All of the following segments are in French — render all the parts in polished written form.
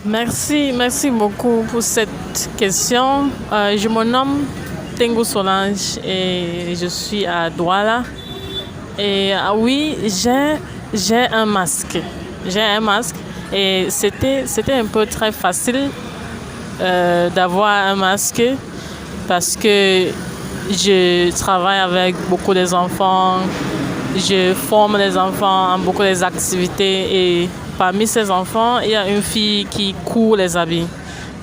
Merci beaucoup pour cette question. Je me nomme Tengo Solange et je suis à Douala. Et oui, j'ai un masque. J'ai un masque et c'était un peu très facile d'avoir un masque parce que je travaille avec beaucoup des enfants, je forme les enfants en beaucoup des activités et parmi ces enfants, il y a une fille qui coud les habits.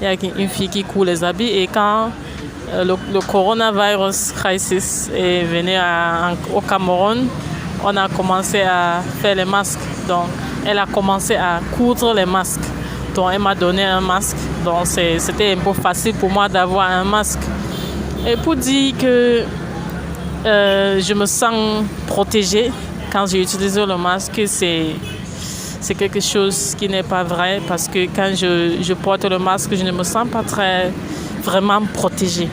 Il y a une fille qui coud les habits et quand le coronavirus crisis est venu au Cameroun, on a commencé à faire les masques. Donc, elle a commencé à coudre les masques. Donc, elle m'a donné un masque. Donc, c'était un peu facile pour moi d'avoir un masque. Et pour dire que je me sens protégée quand j'utilise le masque, c'est quelque chose qui n'est pas vrai parce que quand je porte le masque, je ne me sens pas très vraiment protégée.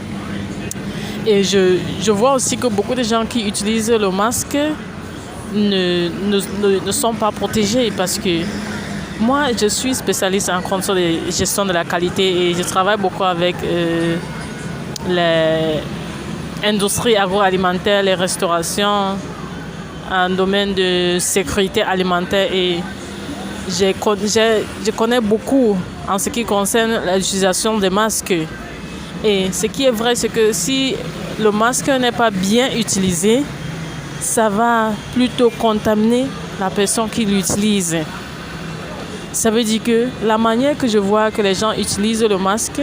Et je vois aussi que beaucoup de gens qui utilisent le masque ne sont pas protégés parce que moi, je suis spécialiste en contrôle et gestion de la qualité et je travaille beaucoup avec l'industrie agroalimentaire, les restaurations, en domaine de sécurité alimentaire et je connais beaucoup en ce qui concerne l'utilisation des masques. Et ce qui est vrai, c'est que si le masque n'est pas bien utilisé, ça va plutôt contaminer la personne qui l'utilise. Ça veut dire que la manière que je vois que les gens utilisent le masque,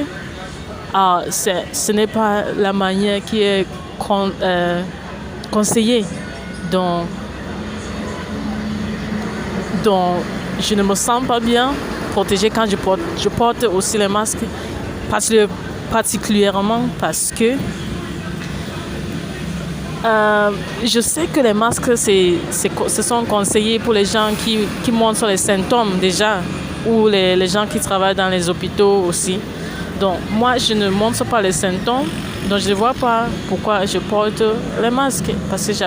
ce n'est pas la manière qui est conseillée. Donc, je ne me sens pas bien protégée quand je porte aussi les masques, particulièrement parce que je sais que les masques, ce sont conseillés pour les gens qui montrent les symptômes déjà, ou les gens qui travaillent dans les hôpitaux aussi. Donc, moi, je ne montre pas les symptômes, donc je ne vois pas pourquoi je porte les masques, parce que je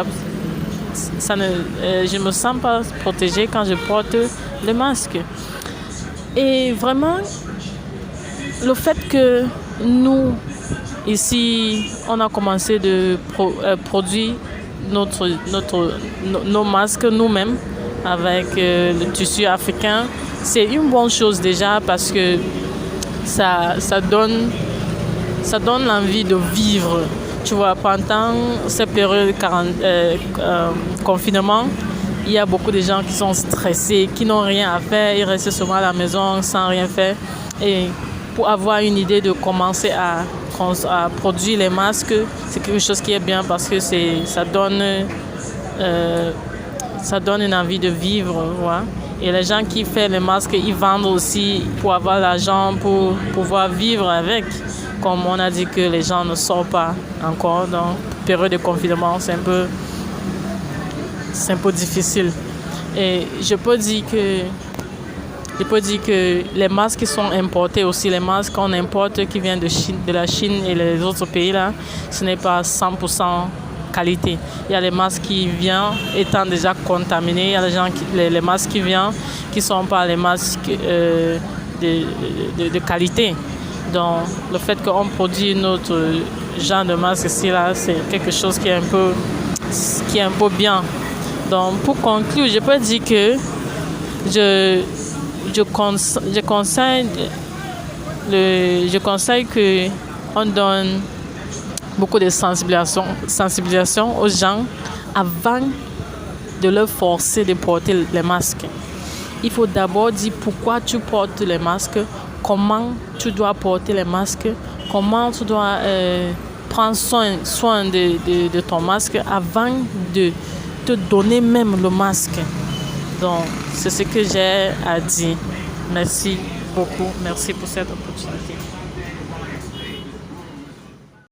ne me sens pas protégée quand je porte le masque. Et vraiment, le fait que nous, ici, on a commencé de produire nos masques nous-mêmes avec le tissu africain. C'est une bonne chose déjà parce que ça donne l'envie de vivre. Tu vois, pendant cette période confinement, il y a beaucoup de gens qui sont stressés, qui n'ont rien à faire, ils restent seulement à la maison sans rien faire. Et pour avoir une idée de commencer à produire les masques, c'est quelque chose qui est bien parce que ça donne une envie de vivre. Voilà. Et les gens qui font les masques, ils vendent aussi pour avoir l'argent, pour pouvoir vivre avec. Comme on a dit que les gens ne sortent pas encore dans la période de confinement, c'est un peu difficile. Et je peux dire que les masques sont importés aussi. Les masques qu'on importe qui viennent de la Chine et les autres pays là, ce n'est pas 100% qualité. Il y a les masques qui viennent étant déjà contaminés. Il y a les masques qui viennent qui ne sont pas les masques de qualité. Donc le fait qu'on produit notre genre de masque ici là, c'est quelque chose qui est un peu bien. Donc pour conclure, je peux dire que je conseille qu'on donne beaucoup de sensibilisation aux gens avant de leur forcer de porter les masques. Il faut d'abord dire pourquoi tu portes les masques, comment tu dois porter les masques, comment tu dois prendre soin de ton masque avant de te donner même le masque. Donc, c'est ce que j'ai à dire. Merci beaucoup. Merci pour cette opportunité.